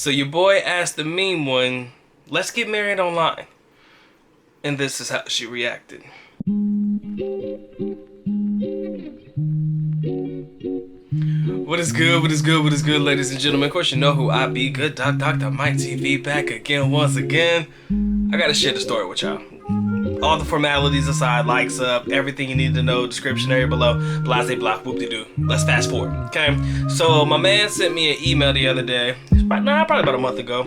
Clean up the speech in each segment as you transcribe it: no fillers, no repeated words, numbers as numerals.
So your boy asked the MEAN1, let's get married online. And this is how she reacted. What is good, ladies and gentlemen? Of course, you know who I be. Good Dr. Mike TV back again, once again. I gotta share the story with y'all. All the formalities aside, likes up, everything you need to know, description area below, blase block, whoop-de-doo. Let's fast forward, okay? So my man sent me an email the other day, probably about a month ago,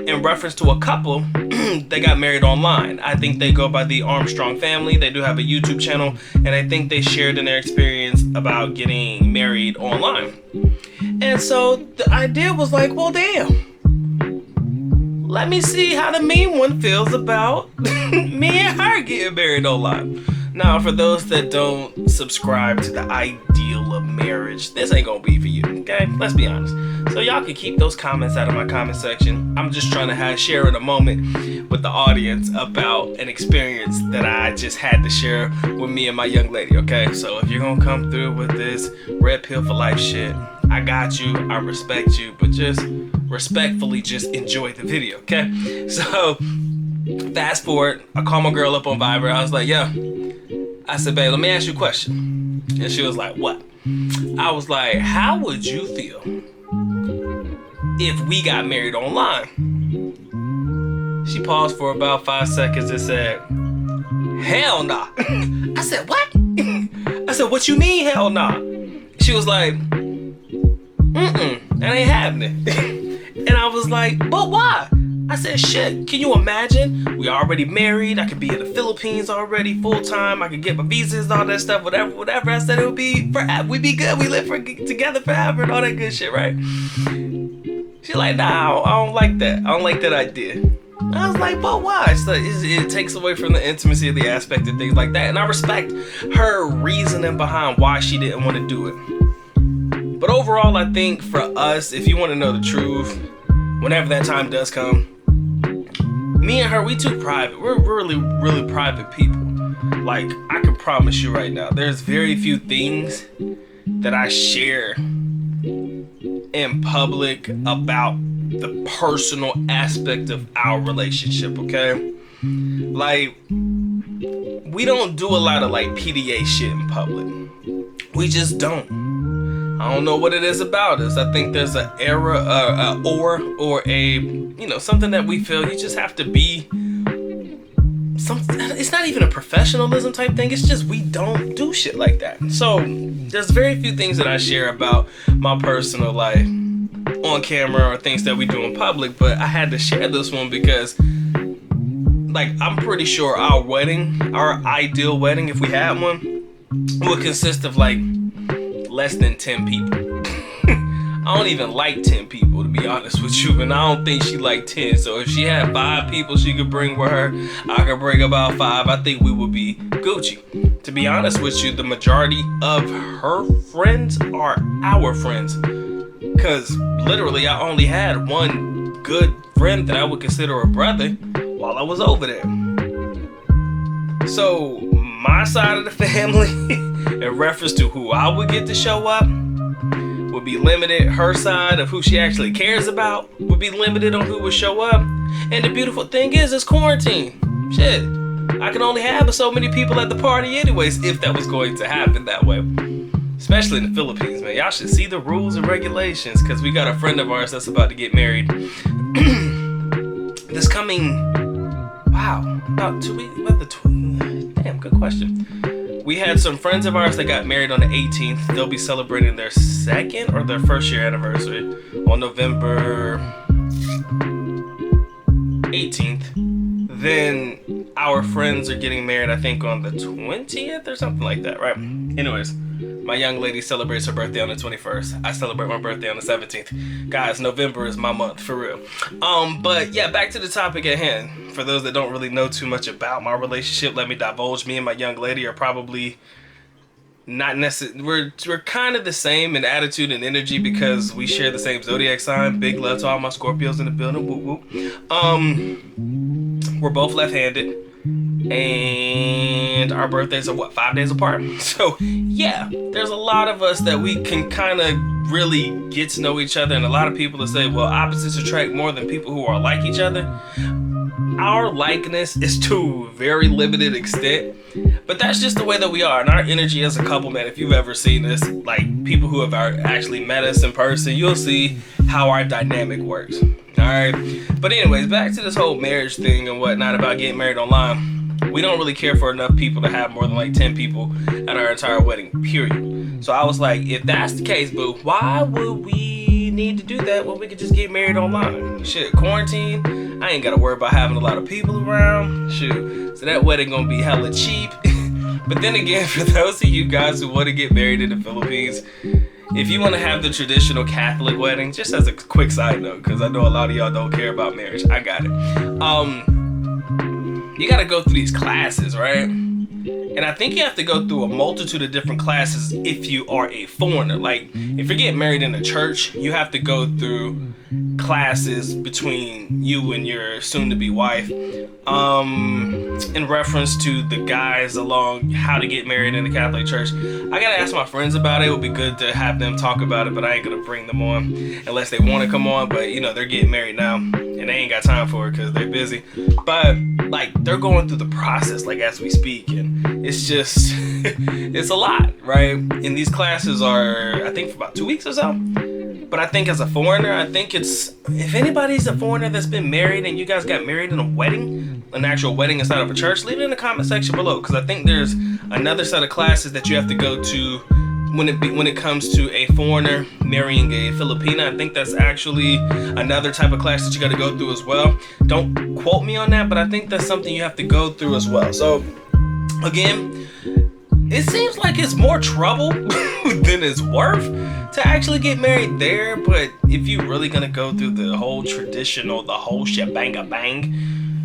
in reference to a couple that got married online. I think they go by the Armstrong family. They do have a YouTube channel, and I think they shared in their experience about getting married online. And so the idea was like, well, damn. Let me see how the MEAN1 feels about me and her getting married online. Now, for those that don't subscribe to the ideal of marriage, this ain't gonna be for you, okay? Let's be honest. So y'all can keep those comments out of my comment section. I'm just trying to share in a moment with the audience about an experience that I just had to share with me and my young lady, okay? So if you're gonna come through with this red pill for life shit, I got you, I respect you, but just respectfully just enjoy the video, okay? So fast forward, I call my girl up on Viber. I was like, yo, I said, babe, let me ask you a question. And she was like, what? I was like, how would you feel if we got married online? She paused for about 5 seconds and said, hell nah. I said, what? I said, what you mean hell nah? She was like, that ain't happening. And I was like, but why? I said, shit, can you imagine? We already married. I could be in the Philippines already full time. I could get my visas, all that stuff, whatever. I said it would be forever. We'd be good. We live together forever and all that good shit, right? She's like, nah, I don't like that. I don't like that idea. I was like, but why? She's like, it takes away from the intimacy of the aspect and things like that. And I respect her reasoning behind why she didn't want to do it. But overall, I think for us, if you want to know the truth, whenever that time does come, me and her, we too private. We're really private people. Like, I can promise you right now, there's very few things that I share in public about the personal aspect of our relationship, okay? Like, we don't do a lot of like PDA shit in public. We just don't. I don't know what it is about us. I think there's an era, or a, you know, something that we feel you just have to be. It's not even a professionalism type thing. It's just we don't do shit like that. So there's very few things that I share about my personal life on camera or things that we do in public. But I had to share this one because, like, I'm pretty sure our ideal wedding, if we had one, would consist of like less than 10 people. I don't even like 10 people, to be honest with you, and I don't think she liked 10. So if she had 5 people she could bring with her, I could bring about 5. I think we would be Gucci. To be honest with you, the majority of her friends are our friends, because literally I only had one good friend that I would consider a brother while I was over there. So my side of the family, in reference to who I would get to show up, would be limited. Her side of who she actually cares about would be limited on who would show up. And the beautiful thing is, it's quarantine. Shit, I can only have so many people at the party anyways, if that was going to happen that way. Especially in the Philippines, man. Y'all should see the rules and regulations, because we got a friend of ours that's about to get married this coming, about 2 weeks, damn, good question. We had some friends of ours that got married on the 18th. They'll be celebrating their second or their first year anniversary on November 18th. Then our friends are getting married, I think, on the 20th or something like that, right? Anyways, my young lady celebrates her birthday on the 21st. I celebrate my birthday on the 17th. Guys, November is my month, for real. But yeah, back to the topic at hand. For those that don't really know too much about my relationship, let me divulge. Me and my young lady are probably not necessarily, we're kind of the same in attitude and energy because we share the same zodiac sign. Big love to all my Scorpios in the building. Whoop whoop. We're both left-handed. and our birthdays are what, 5 days apart? So yeah, there's a lot of us that we can kind of really get to know each other, and a lot of people that say, well, opposites attract more than people who are like each other. Our likeness is to a very limited extent, but that's just the way that we are, and our energy as a couple, man. If you've ever seen this, like people who have actually met us in person, you'll see how our dynamic works. All right, but anyways, back to this whole marriage thing and whatnot about getting married online. We don't really care for enough people to have more than like 10 people at our entire wedding, period. So I was like, if that's the case, boo, why would we need to do that when we could just get married online? Shit, quarantine, I ain't gotta worry about having a lot of people around. Shoot, so that wedding gonna be hella cheap. But then again, for those of you guys who want to get married in the Philippines, if you want to have the traditional Catholic wedding, just as a quick side note, because I know a lot of y'all don't care about marriage, I got it. You gotta go through these classes, right? And I think you have to go through a multitude of different classes if you are a foreigner. Like, if you're getting married in a church, you have to go through classes between you and your soon-to-be wife, in reference to the guys along how to get married in the Catholic Church. I gotta ask my friends about it. It would be good to have them talk about it, but I ain't gonna bring them on unless they want to come on. But you know, they're getting married now, and they ain't got time for it because they're busy. But like, they're going through the process like as we speak, and it's just it's a lot, right? And these classes are, I think, for about 2 weeks or so. But I think as a foreigner, I think it's, if anybody's a foreigner that's been married and you guys got married in a wedding, an actual wedding inside of a church, leave it in the comment section below, because I think there's another set of classes that you have to go to when it comes to a foreigner marrying a Filipina. I think that's actually another type of class that you got to go through as well. Don't quote me on that, but I think that's something you have to go through as well. So again, it seems like it's more trouble than it's worth to actually get married there. But if you're really gonna go through the whole traditional, the whole shebang-a-bang,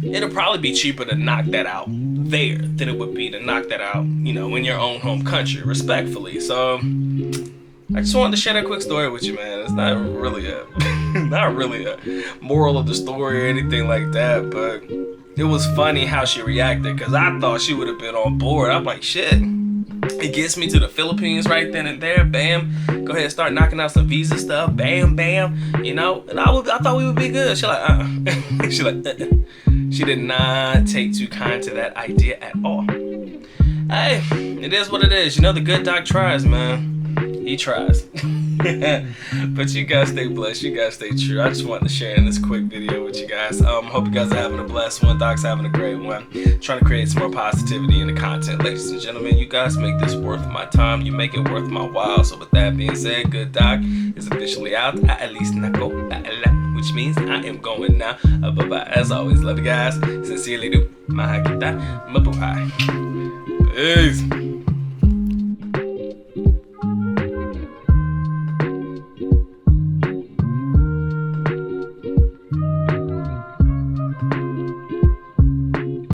it'll probably be cheaper to knock that out there than it would be to knock that out, you know, in your own home country, respectfully. So I just wanted to share that quick story with you, man. It's not really a moral of the story or anything like that, but it was funny how she reacted, because I thought she would have been on board. I'm like, shit, it gets me to the Philippines right then and there. Bam, go ahead and start knocking out some visa stuff. Bam, bam, you know. And I thought we would be good. She like, she like, She did not take too kind to that idea at all. Hey, it is what it is. You know, the good doc tries, man. He tries. But you guys stay blessed. You guys stay true. I just wanted to share in this quick video with you guys. Hope you guys are having a blessed one. Doc's having a great one. Trying to create some more positivity in the content. Ladies and gentlemen, you guys make this worth my time. You make it worth my while. So with that being said, good doc is officially out. At least nako, which means I am going now. Bye-bye. As always, love you guys. Sincerely do. Mahal kita. Mabuhay. Peace.